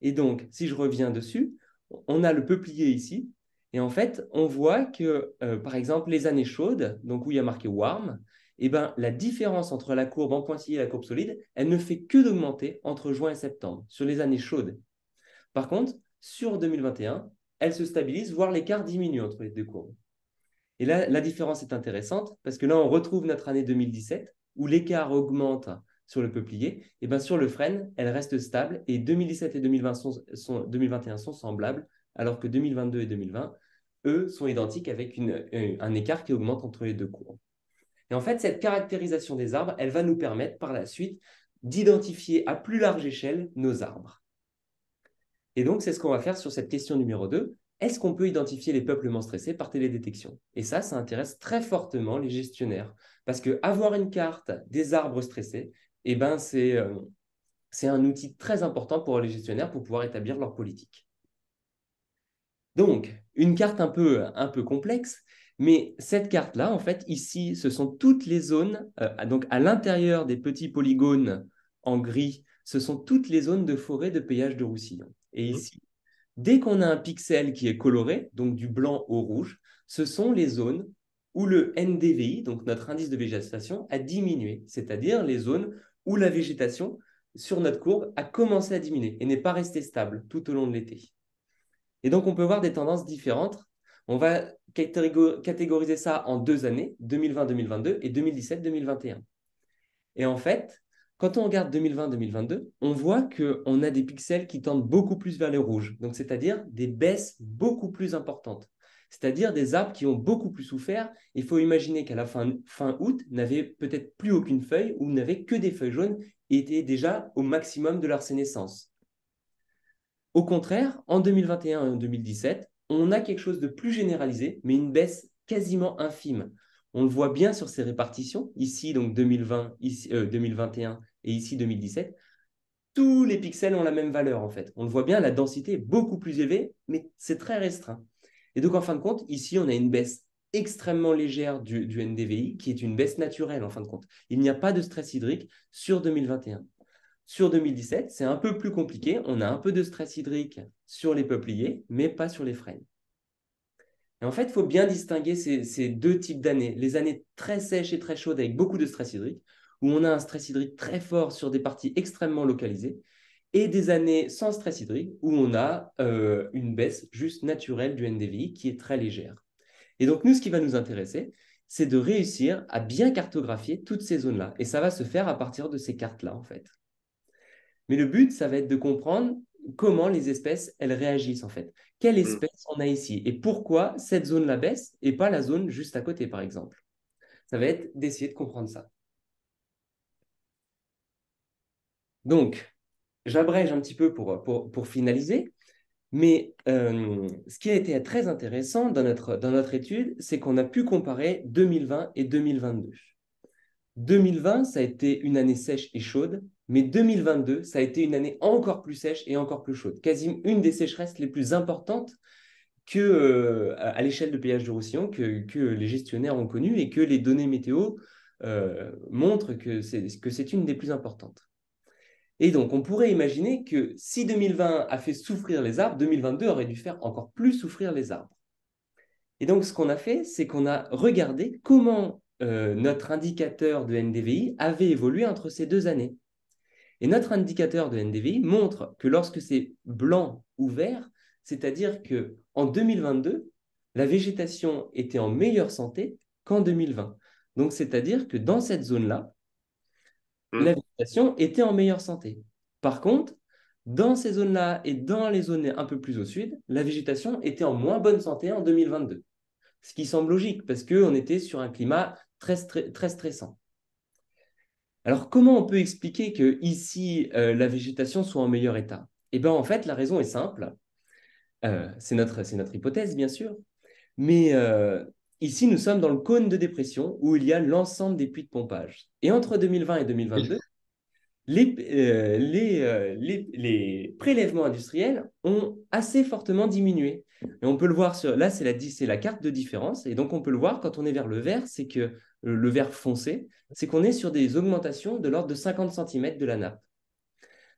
S1: Et donc, si je reviens dessus, on a le peuplier ici. Et en fait, on voit que, par exemple, les années chaudes, donc où il y a marqué warm, eh ben, la différence entre la courbe en pointillé et la courbe solide, elle ne fait que d'augmenter entre juin et septembre, sur les années chaudes. Par contre, sur 2021, elle se stabilise, voire l'écart diminue entre les deux courbes. Et là, la différence est intéressante parce que là, on retrouve notre année 2017 où l'écart augmente sur le peuplier. Et bien sur le frêne, elle reste stable et 2017 et 2021 sont semblables, alors que 2022 et 2020, eux, sont identiques avec un écart qui augmente entre les deux courbes. Et en fait, cette caractérisation des arbres, elle va nous permettre par la suite d'identifier à plus large échelle nos arbres. Et donc, c'est ce qu'on va faire sur cette question numéro 2. Est-ce qu'on peut identifier les peuplements stressés par télédétection? Et ça intéresse très fortement les gestionnaires. Parce qu'avoir une carte des arbres stressés, eh ben, c'est un outil très important pour les gestionnaires pour pouvoir établir leur politique. Donc, une carte un peu complexe, mais cette carte-là, en fait, ici, ce sont toutes les zones, donc à l'intérieur des petits polygones en gris, ce sont toutes les zones de forêt de péage de Roussillon. Et ici, dès qu'on a un pixel qui est coloré, donc du blanc au rouge, ce sont les zones où le NDVI, donc notre indice de végétation, a diminué, c'est-à-dire les zones où la végétation sur notre courbe a commencé à diminuer et n'est pas restée stable tout au long de l'été. Et donc, on peut voir des tendances différentes. On va catégoriser ça en 2 années, 2020-2022 et 2017-2021. Et en fait, quand on regarde 2020-2022, on voit qu'on a des pixels qui tendent beaucoup plus vers les rouges, donc c'est-à-dire des baisses beaucoup plus importantes, c'est-à-dire des arbres qui ont beaucoup plus souffert. Il faut imaginer qu'à la fin août, n'avaient peut-être plus aucune feuille ou n'avaient que des feuilles jaunes et étaient déjà au maximum de leur sénescence. Au contraire, en 2021 et en 2017, on a quelque chose de plus généralisé, mais une baisse quasiment infime. On le voit bien sur ces répartitions, ici donc 2020, ici, 2021 et ici 2017. Tous les pixels ont la même valeur en fait. On le voit bien, la densité est beaucoup plus élevée, mais c'est très restreint. Et donc en fin de compte, ici on a une baisse extrêmement légère du NDVI, qui est une baisse naturelle en fin de compte. Il n'y a pas de stress hydrique sur 2021. Sur 2017, c'est un peu plus compliqué. On a un peu de stress hydrique sur les peupliers, mais pas sur les frênes. Et en fait, il faut bien distinguer ces deux types d'années. Les années très sèches et très chaudes avec beaucoup de stress hydrique, où on a un stress hydrique très fort sur des parties extrêmement localisées, et des années sans stress hydrique, où on a une baisse juste naturelle du NDVI qui est très légère. Et donc, nous, ce qui va nous intéresser, c'est de réussir à bien cartographier toutes ces zones-là. Et ça va se faire à partir de ces cartes-là, en fait. Mais le but, ça va être de comprendre comment les espèces, elles réagissent en fait. Quelle espèce on a ici et pourquoi cette zone-là baisse et pas la zone juste à côté, par exemple. Ça va être d'essayer de comprendre ça. Donc, j'abrège un petit peu pour finaliser, mais ce qui a été très intéressant dans notre étude, c'est qu'on a pu comparer 2020 et 2022. 2020, ça a été une année sèche et chaude, mais 2022, ça a été une année encore plus sèche et encore plus chaude. Quasiment une des sécheresses les plus importantes à l'échelle de péage de Roussillon que les gestionnaires ont connues et que les données météo montrent que c'est une des plus importantes. Et donc, on pourrait imaginer que si 2020 a fait souffrir les arbres, 2022 aurait dû faire encore plus souffrir les arbres. Et donc, ce qu'on a fait, c'est qu'on a regardé comment notre indicateur de NDVI avait évolué entre ces 2 années. Et notre indicateur de NDVI montre que lorsque c'est blanc ou vert, c'est-à-dire qu'en 2022, la végétation était en meilleure santé qu'en 2020. Donc, c'est-à-dire que dans cette zone-là, la végétation était en meilleure santé. Par contre, dans ces zones-là et dans les zones un peu plus au sud, la végétation était en moins bonne santé en 2022. Ce qui semble logique parce qu'on était sur un climat très stressant. Alors, comment on peut expliquer que ici la végétation soit en meilleur état? Eh bien, en fait, la raison est simple. C'est notre hypothèse, bien sûr. Mais ici, nous sommes dans le cône de dépression où il y a l'ensemble des puits de pompage. Et entre 2020 et 2022, les prélèvements industriels ont assez fortement diminué. Et on peut le voir là, c'est la carte de différence. Et donc, on peut le voir quand on est vers le vert, c'est que le vert foncé, c'est qu'on est sur des augmentations de l'ordre de 50 cm de la nappe.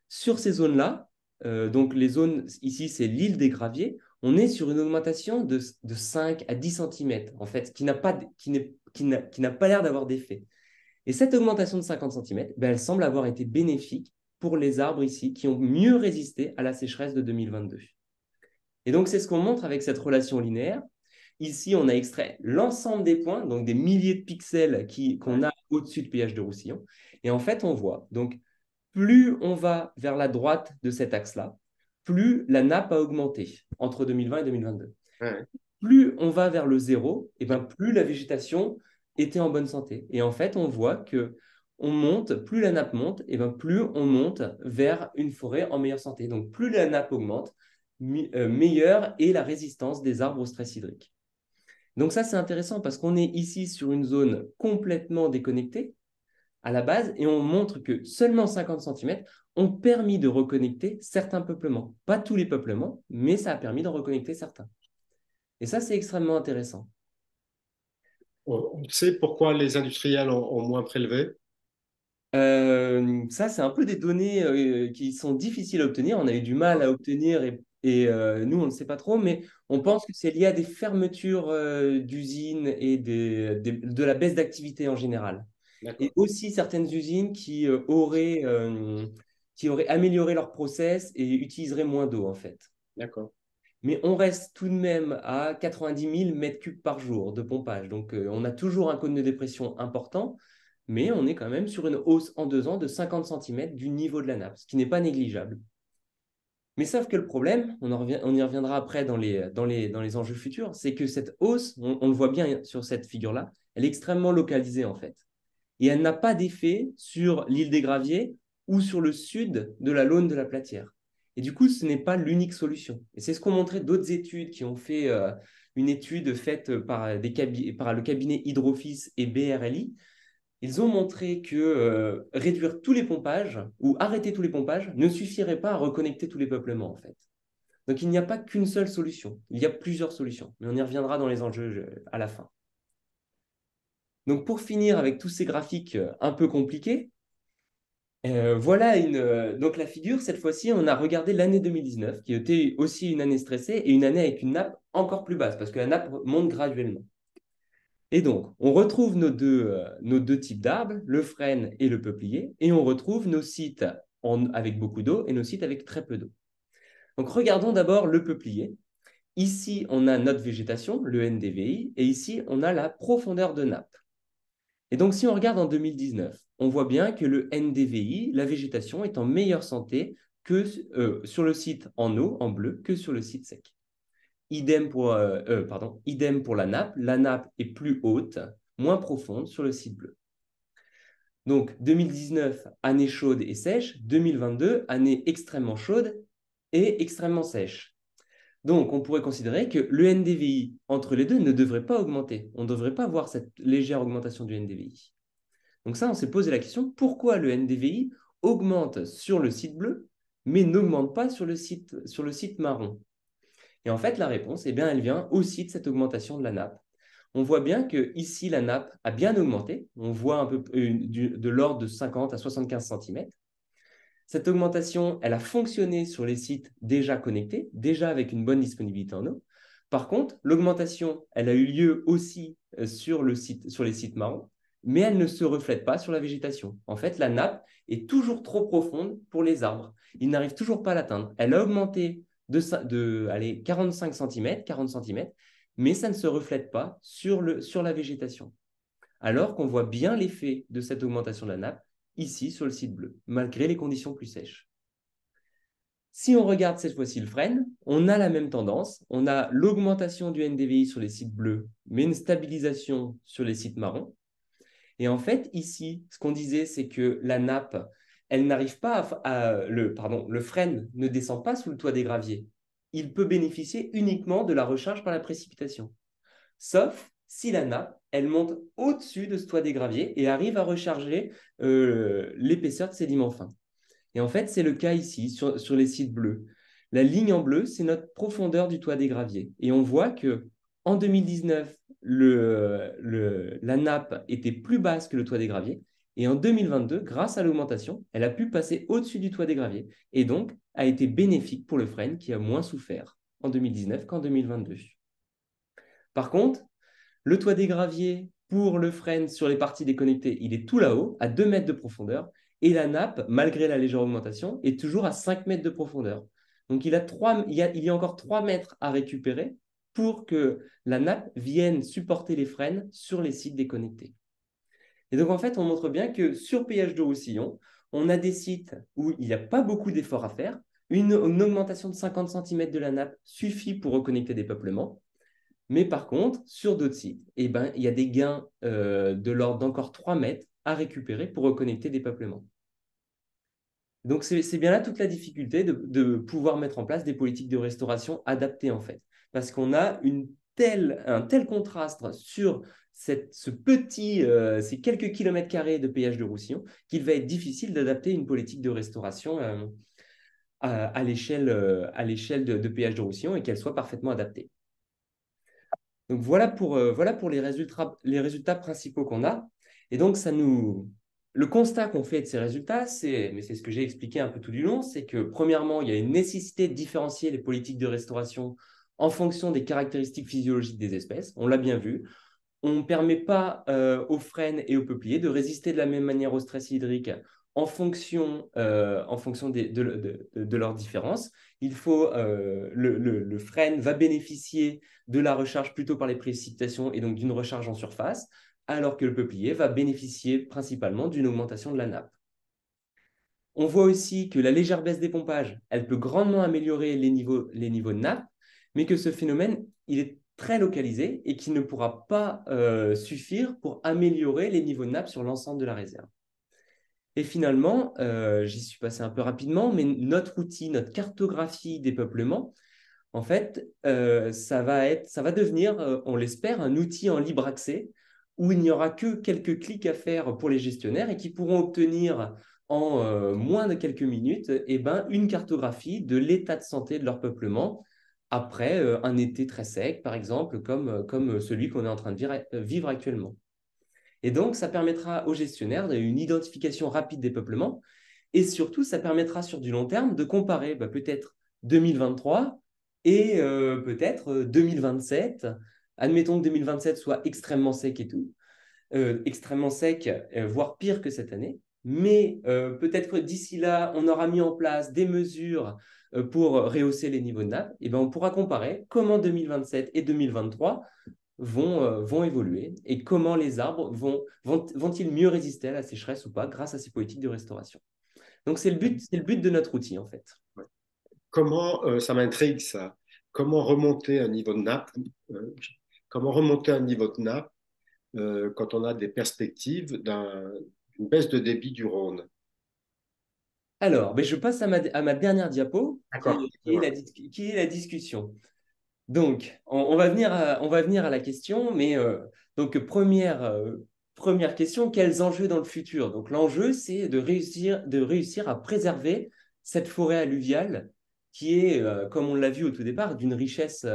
S1: Sur ces zones-là, donc les zones, ici, c'est l'île des Graviers, on est sur une augmentation de 5 à 10 cm, en fait, qui n'a pas l'air d'avoir d'effet. Et cette augmentation de 50 cm, elle semble avoir été bénéfique pour les arbres ici, qui ont mieux résisté à la sécheresse de 2022. Et donc, c'est ce qu'on montre avec cette relation linéaire. Ici, on a extrait l'ensemble des points, donc des milliers de pixels qu'on a au-dessus de péage de Roussillon. Et en fait, on voit, donc, plus on va vers la droite de cet axe-là, plus la nappe a augmenté entre 2020 et 2022.
S2: Ouais.
S1: Plus on va vers le zéro, et ben plus la végétation était en bonne santé. Et en fait, on voit que on monte, plus la nappe monte, et ben plus on monte vers une forêt en meilleure santé. Donc plus la nappe augmente, meilleure est la résistance des arbres au stress hydrique. Donc ça, c'est intéressant parce qu'on est ici sur une zone complètement déconnectée à la base et on montre que seulement 50 centimètres ont permis de reconnecter certains peuplements. Pas tous les peuplements, mais ça a permis de reconnecter certains. Et ça, c'est extrêmement intéressant.
S2: On sait pourquoi les industriels ont moins prélevé.
S1: Ça, c'est un peu des données qui sont difficiles à obtenir. On a eu du mal à obtenir et nous, on ne sait pas trop, mais on pense que c'est lié à des fermetures d'usines et de la baisse d'activité en général. Et
S2: D'accord,
S1: aussi certaines usines qui auraient amélioré leur process et utiliseraient moins d'eau, en fait.
S2: d'accord.
S1: Mais on reste tout de même à 90 000 mètres cubes par jour de pompage. Donc, on a toujours un cône de dépression important, mais on est quand même sur une hausse en 2 ans de 50 centimètres du niveau de la nappe, ce qui n'est pas négligeable. Mais sauf que le problème, on y reviendra après dans les enjeux futurs, c'est que cette hausse, on le voit bien sur cette figure-là, elle est extrêmement localisée en fait. Et elle n'a pas d'effet sur l'île des Graviers ou sur le sud de la Laune de la Platière. Et du coup, ce n'est pas l'unique solution. Et c'est ce qu'ont montré d'autres études qui ont fait une étude faite par le cabinet Hydrofis et BRLI. Ils ont montré que réduire tous les pompages ou arrêter tous les pompages ne suffirait pas à reconnecter tous les peuplements, en fait. Donc, il n'y a pas qu'une seule solution. Il y a plusieurs solutions. Mais on y reviendra dans les enjeux à la fin. Donc, pour finir avec tous ces graphiques un peu compliqués, voilà donc la figure, cette fois-ci, on a regardé l'année 2019, qui était aussi une année stressée et une année avec une nappe encore plus basse, parce que la nappe monte graduellement. Et donc, on retrouve nos deux types d'arbres, le frêne et le peuplier, et on retrouve nos sites avec beaucoup d'eau et nos sites avec très peu d'eau. Donc, regardons d'abord le peuplier. Ici, on a notre végétation, le NDVI, et ici, on a la profondeur de nappe. Et donc, si on regarde en 2019, on voit bien que le NDVI, la végétation, est en meilleure santé que sur le site en eau, en bleu, que sur le site sec. Idem pour la nappe. La nappe est plus haute, moins profonde sur le site bleu. Donc, 2019, année chaude et sèche. 2022, année extrêmement chaude et extrêmement sèche. Donc, on pourrait considérer que le NDVI entre les deux ne devrait pas augmenter. On ne devrait pas voir cette légère augmentation du NDVI. Donc ça, on s'est posé la question, pourquoi le NDVI augmente sur le site bleu, mais n'augmente pas sur le site marron? Et en fait, la réponse, eh bien, elle vient aussi de cette augmentation de la nappe. On voit bien que ici, la nappe a bien augmenté. On voit un peu de l'ordre de 50 à 75 cm. Cette augmentation, elle a fonctionné sur les sites déjà connectés, déjà avec une bonne disponibilité en eau. Par contre, l'augmentation, elle a eu lieu aussi sur les sites marrons, mais elle ne se reflète pas sur la végétation. En fait, la nappe est toujours trop profonde pour les arbres. Ils n'arrivent toujours pas à l'atteindre. Elle a augmenté de 45 cm, 40 cm, mais ça ne se reflète pas sur la végétation. Alors qu'on voit bien l'effet de cette augmentation de la nappe ici sur le site bleu, malgré les conditions plus sèches. Si on regarde cette fois-ci le frêne, on a la même tendance. On a l'augmentation du NDVI sur les sites bleus, mais une stabilisation sur les sites marrons. Et en fait, ici, ce qu'on disait, c'est que la nappe, elle n'arrive pas le frêne ne descend pas sous le toit des graviers. Il peut bénéficier uniquement de la recharge par la précipitation. Sauf si la nappe, elle monte au-dessus de ce toit des graviers et arrive à recharger l'épaisseur de sédiments fins. Et en fait, c'est le cas ici, sur les sites bleus. La ligne en bleu, c'est notre profondeur du toit des graviers. Et on voit que en 2019, la nappe était plus basse que le toit des graviers. Et en 2022, grâce à l'augmentation, elle a pu passer au-dessus du toit des graviers. Et donc, a été bénéfique pour le frêne qui a moins souffert en 2019 qu'en 2022. Par contre, le toit des graviers pour le frêne sur les parties déconnectées, il est tout là-haut, à 2 mètres de profondeur. Et la nappe, malgré la légère augmentation, est toujours à 5 mètres de profondeur. Donc, il y a encore 3 mètres à récupérer pour que la nappe vienne supporter les frênes sur les sites déconnectés. Et donc, en fait, on montre bien que sur péage de Roussillon, on a des sites où il n'y a pas beaucoup d'efforts à faire. Une augmentation de 50 cm de la nappe suffit pour reconnecter des peuplements. Mais par contre, sur d'autres sites, eh ben, il y a des gains de l'ordre d'encore 3 mètres à récupérer pour reconnecter des peuplements. Donc, c'est bien là toute la difficulté de pouvoir mettre en place des politiques de restauration adaptées, en fait. Parce qu'on a un tel contraste sur ces quelques kilomètres carrés de péage de Roussillon qu'il va être difficile d'adapter une politique de restauration à l'échelle de péage de Roussillon et qu'elle soit parfaitement adaptée. Donc, voilà pour les résultats principaux qu'on a. Et donc, le constat qu'on fait de ces résultats, mais c'est ce que j'ai expliqué un peu tout du long, c'est que premièrement, il y a une nécessité de différencier les politiques de restauration en fonction des caractéristiques physiologiques des espèces. On l'a bien vu. On ne permet pas aux frênes et aux peupliers de résister de la même manière au stress hydrique en fonction de leurs différences. Le frêne va bénéficier de la recharge plutôt par les précipitations et donc d'une recharge en surface, alors que le peuplier va bénéficier principalement d'une augmentation de la nappe. On voit aussi que la légère baisse des pompages, elle peut grandement améliorer les niveaux de nappe, mais que ce phénomène, il est très localisé et qui ne pourra pas suffire pour améliorer les niveaux de nappe sur l'ensemble de la réserve. Et finalement, j'y suis passé un peu rapidement, mais notre outil, notre cartographie des peuplements, en fait, ça va devenir, on l'espère, un outil en libre accès où il n'y aura que quelques clics à faire pour les gestionnaires et qui pourront obtenir en moins de quelques minutes une cartographie de l'état de santé de leur peuplement après un été très sec, par exemple, comme celui qu'on est en train de vivre actuellement. Et donc, ça permettra aux gestionnaires une identification rapide des peuplements et surtout, ça permettra sur du long terme de comparer peut-être 2023 et peut-être 2027. Admettons que 2027 soit extrêmement sec et tout, extrêmement sec, voire pire que cette année. Mais peut-être que d'ici là, on aura mis en place des mesures pour rehausser les niveaux de nappe. Et on pourra comparer comment 2027 et 2023 vont évoluer et comment les arbres vont-ils mieux résister à la sécheresse ou pas grâce à ces politiques de restauration. Donc, c'est le but de notre outil, en fait.
S2: Comment, ça m'intrigue ça, comment remonter un niveau de nappe, euh, comment remonter un niveau de nappe quand on a des perspectives d'une baisse de débit du Rhône?
S1: Alors, je passe à ma dernière diapo,
S2: D'accord.
S1: qui est la discussion. Donc, on va venir à la question, mais donc première question, quels enjeux dans le futur? Donc, l'enjeu, c'est de réussir à préserver cette forêt alluviale qui est, comme on l'a vu au tout départ, d'une richesse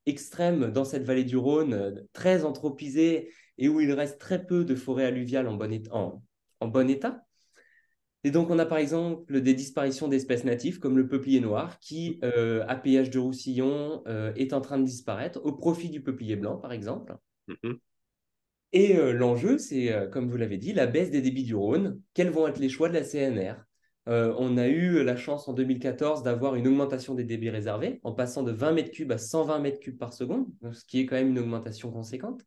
S1: extrême dans cette vallée du Rhône, très anthropisée et où il reste très peu de forêt alluviale en bon état. Et donc, on a par exemple des disparitions d'espèces natives comme le peuplier noir qui, à péage de Roussillon, est en train de disparaître au profit du peuplier blanc, par exemple.
S2: Mhm.
S1: Et l'enjeu, c'est, comme vous l'avez dit, la baisse des débits du Rhône. Quels vont être les choix de la CNR? On a eu la chance en 2014 d'avoir une augmentation des débits réservés en passant de 20 mètres cubes à 120 mètres cubes par seconde, ce qui est quand même une augmentation conséquente.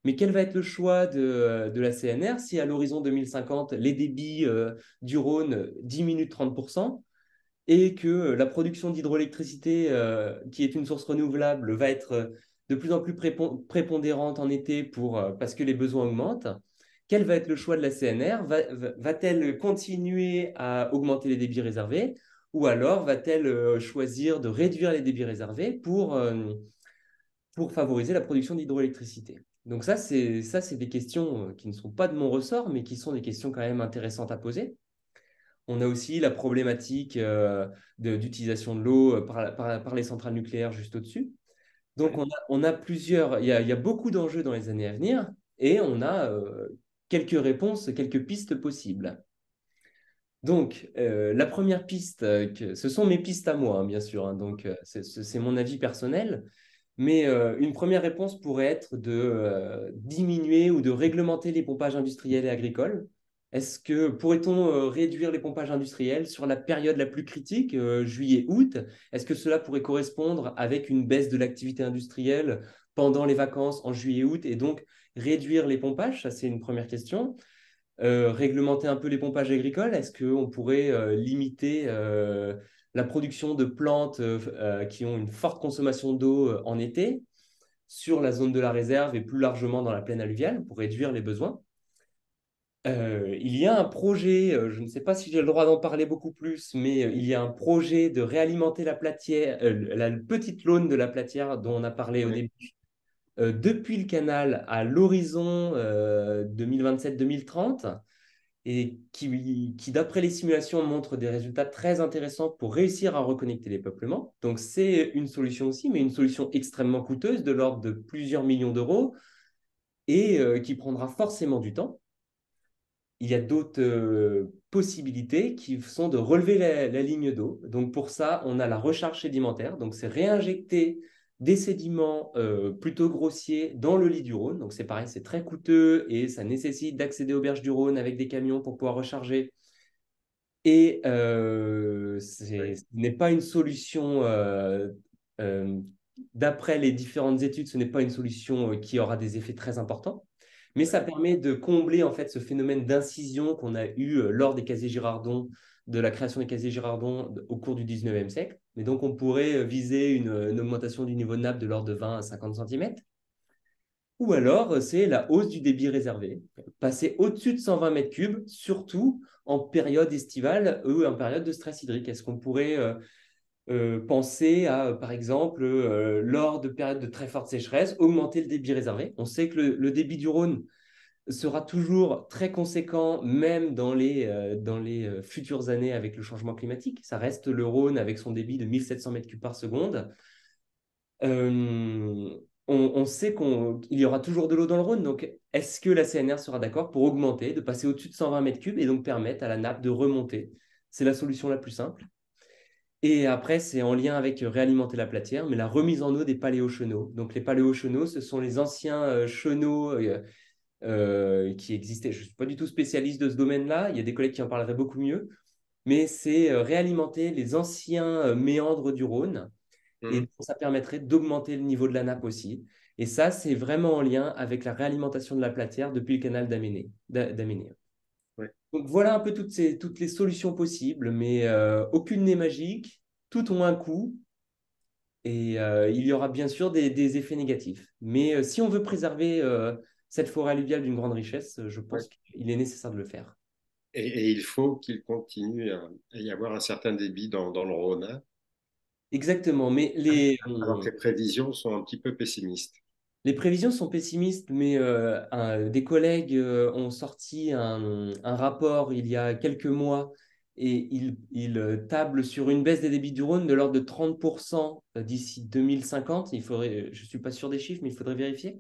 S1: Mais quel va être le choix de la CNR si à l'horizon 2050, les débits du Rhône diminuent de 30% et que la production d'hydroélectricité, qui est une source renouvelable, va être de plus en plus prépondérante en été parce que les besoins augmentent? Quel va être le choix de la CNR? Va-t-elle continuer à augmenter les débits réservés ou alors va-t-elle choisir de réduire les débits réservés pour favoriser la production d'hydroélectricité? Donc ça, c'est des questions qui ne sont pas de mon ressort, mais qui sont des questions quand même intéressantes à poser. On a aussi la problématique d'utilisation de l'eau par les centrales nucléaires juste au-dessus. Donc,
S2: Ouais.
S1: il y a beaucoup d'enjeux dans les années à venir et on a quelques réponses, quelques pistes possibles. Donc, la première piste, ce sont mes pistes à moi, hein, bien sûr, hein, donc c'est mon avis personnel, mais une première réponse pourrait être de diminuer ou de réglementer les pompages industriels et agricoles. Est-ce que pourrait-on réduire les pompages industriels sur la période la plus critique, juillet-août? Est-ce que cela pourrait correspondre avec une baisse de l'activité industrielle pendant les vacances en juillet-août et donc réduire les pompages? Ça, c'est une première question. Réglementer un peu les pompages agricoles, est-ce qu'on pourrait limiter la production de plantes qui ont une forte consommation d'eau en été sur la zone de la réserve et plus largement dans la plaine alluviale pour réduire les besoins? Il y a un projet, je ne sais pas si j'ai le droit d'en parler beaucoup plus, mais il y a un projet de réalimenter la Platière, la petite Laune de la Platière dont on a parlé au
S2: Ouais.
S1: début, depuis le canal à l'horizon 2027-2030 et qui, d'après les simulations, montre des résultats très intéressants pour réussir à reconnecter les peuplements. Donc c'est une solution aussi, mais une solution extrêmement coûteuse de l'ordre de plusieurs millions d'euros et qui prendra forcément du temps. Il y a d'autres possibilités qui sont de relever la ligne d'eau. Donc pour ça, on a la recharge sédimentaire. Donc c'est réinjecter des sédiments plutôt grossiers dans le lit du Rhône. Donc c'est pareil, c'est très coûteux et ça nécessite d'accéder aux berges du Rhône avec des camions pour pouvoir recharger. Et
S2: Ouais.
S1: ce n'est pas une solution, euh, d'après les différentes études, ce n'est pas une solution qui aura des effets très importants, mais ça
S2: Ouais.
S1: permet de combler en fait ce phénomène d'incision qu'on a eu lors des casiers Girardon, de la création des casiers Girardon au cours du 19e siècle. Mais donc on pourrait viser une augmentation du niveau de nappe de l'ordre de 20 à 50 cm. Ou alors, c'est la hausse du débit réservé. Passer au-dessus de 120 mètres cubes, surtout en période estivale ou en période de stress hydrique. Est-ce qu'on pourrait penser à, par exemple, lors de périodes de très forte sécheresse, augmenter le débit réservé? On sait que le débit du Rhône sera toujours très conséquent, même dans les futures années avec le changement climatique. Ça reste le Rhône avec son débit de 1700 mètres cubes par seconde. On sait qu'il y aura toujours de l'eau dans le Rhône. Donc, est-ce que la CNR sera d'accord pour augmenter, de passer au-dessus de 120 mètres cubes et donc permettre à la nappe de remonter? C'est la solution la plus simple. Et après, c'est en lien avec réalimenter la platière, mais la remise en eau des paléochenaux. Donc, les paléochenaux, ce sont les anciens chenaux qui existaient. Je ne suis pas du tout spécialiste de ce domaine-là. Il y a des collègues qui en parleraient beaucoup mieux. Mais c'est réalimenter les anciens méandres du Rhône et
S2: Mhm.
S1: ça permettrait d'augmenter le niveau de la nappe aussi. Et ça, c'est vraiment en lien avec la réalimentation de la platière depuis le canal d'Aménée.
S2: Ouais.
S1: Donc voilà un peu toutes les solutions possibles, mais aucune n'est magique, toutes ont un coût et il y aura bien sûr des effets négatifs. Mais si on veut préserver cette forêt alluviale d'une grande richesse, je
S2: Ouais.
S1: pense qu'il est nécessaire de le faire.
S2: Et il faut qu'il continue à y avoir un certain débit dans le Rhône, hein,
S1: Exactement, mais
S2: alors que les prévisions sont un petit peu pessimistes.
S1: les prévisions sont pessimistes, mais des collègues ont sorti un rapport il y a quelques mois et ils tablent sur une baisse des débits du Rhône de l'ordre de 30% d'ici 2050. Je ne suis pas sûr des chiffres, mais il faudrait vérifier.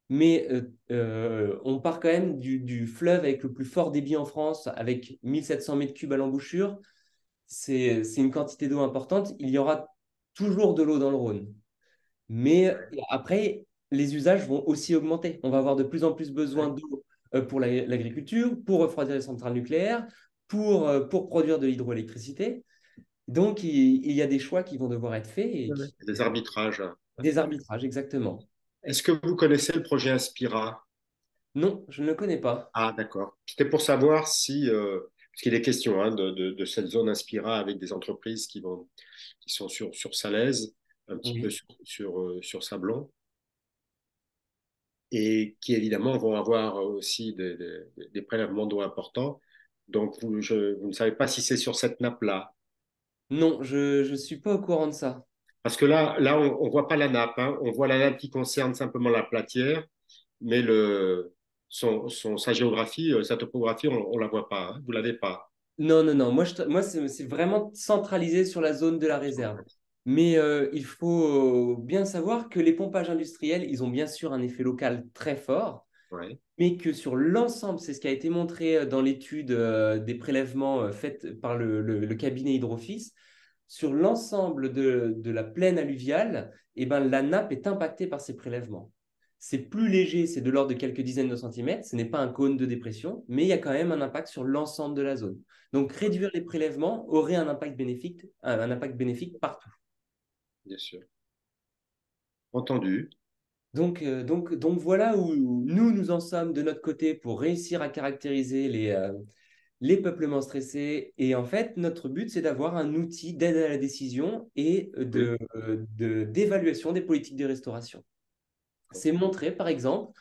S1: Mais on part quand même du fleuve avec le plus fort débit en France, avec 1700 mètres cubes à l'embouchure. C'est une quantité d'eau importante. Il y aura toujours de l'eau dans le Rhône. Mais après, les usages vont aussi augmenter. On va avoir de plus en plus besoin
S2: Ouais.
S1: d'eau pour l'agriculture, pour refroidir les centrales nucléaires, pour produire de l'hydroélectricité. Donc, il y a des choix qui vont devoir être faits et
S2: Ouais. Des arbitrages, hein.
S1: des arbitrages, exactement.
S2: Est-ce que vous connaissez le projet Inspira?
S1: Non, je ne le connais pas.
S2: Ah, d'accord. C'était pour savoir si, parce qu'il est question hein, de cette zone Inspira avec des entreprises qui sont sur Salaise, un petit peu
S1: Oui.
S2: sur Sablon, et qui évidemment vont avoir aussi des prélèvements d'eau importants. Donc, vous ne savez pas si c'est sur cette nappe-là.
S1: Non, je ne suis pas au courant de ça.
S2: Parce que là on ne voit pas la nappe, hein. On voit la nappe qui concerne simplement la platière, mais sa géographie, sa topographie, on ne la voit pas, hein. Vous ne l'avez pas.
S1: Non, non, non. Moi c'est vraiment centralisé sur la zone de la réserve. Mais il faut bien savoir que les pompages industriels, ils ont bien sûr un effet local très fort,
S2: Ouais,
S1: mais que sur l'ensemble, c'est ce qui a été montré dans l'étude des prélèvements faite par le cabinet Hydrofis, sur l'ensemble de la plaine alluviale, eh ben, la nappe est impactée par ces prélèvements. c'est plus léger, c'est de l'ordre de quelques dizaines de centimètres, ce n'est pas un cône de dépression, mais il y a quand même un impact sur l'ensemble de la zone. Donc réduire les prélèvements aurait un impact bénéfique partout.
S2: bien sûr. Entendu.
S1: Donc voilà où nous en sommes de notre côté pour réussir à caractériser les peuplements stressés. Et en fait, notre but, c'est d'avoir un outil d'aide à la décision et
S2: Oui.
S1: d'évaluation des politiques de restauration. C'est montrer, par exemple,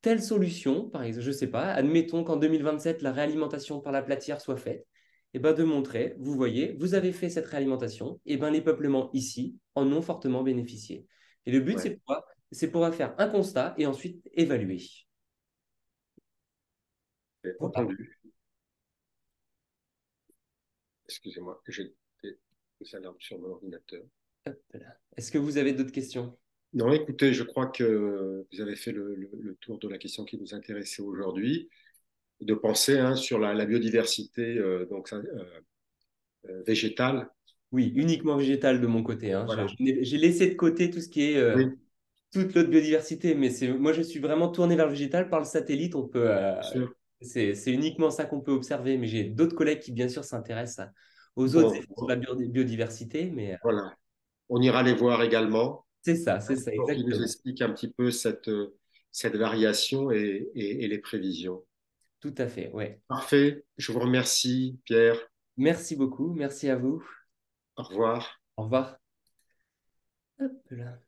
S1: telle solution, par exemple, je ne sais pas, admettons qu'en 2027, la réalimentation par la platière soit faite, et ben de montrer, vous voyez, vous avez fait cette réalimentation, et ben les peuplements ici en ont fortement bénéficié. Et le but,
S2: Ouais.
S1: c'est quoi? C'est pouvoir faire un constat et ensuite évaluer. Voilà.
S2: Entendu. Excusez-moi, j'ai des alarmes sur mon ordinateur.
S1: Hop là. Est-ce que vous avez d'autres questions?
S2: Non, écoutez, je crois que vous avez fait le tour de la question qui nous intéressait aujourd'hui, de penser hein, sur la biodiversité végétale.
S1: Oui, uniquement végétal de mon côté, hein.
S2: Voilà.
S1: J'ai laissé de côté tout ce qui est
S2: Oui,
S1: toute l'autre biodiversité, mais moi je suis vraiment tourné vers le végétal. Par le satellite,
S2: bien sûr.
S1: c'est uniquement ça qu'on peut observer, mais j'ai d'autres collègues qui bien sûr s'intéressent aux autres
S2: Bon,
S1: effets sur la biodiversité, mais
S2: voilà. On ira les voir également
S1: c'est ça,
S2: pour qu'ils nous
S1: exactement.
S2: expliquent un petit peu cette variation et les prévisions.
S1: Tout à fait, ouais.
S2: Parfait. Je vous remercie, Pierre.
S1: Merci beaucoup, merci à vous.
S2: Au revoir.
S1: Au revoir. Hop là.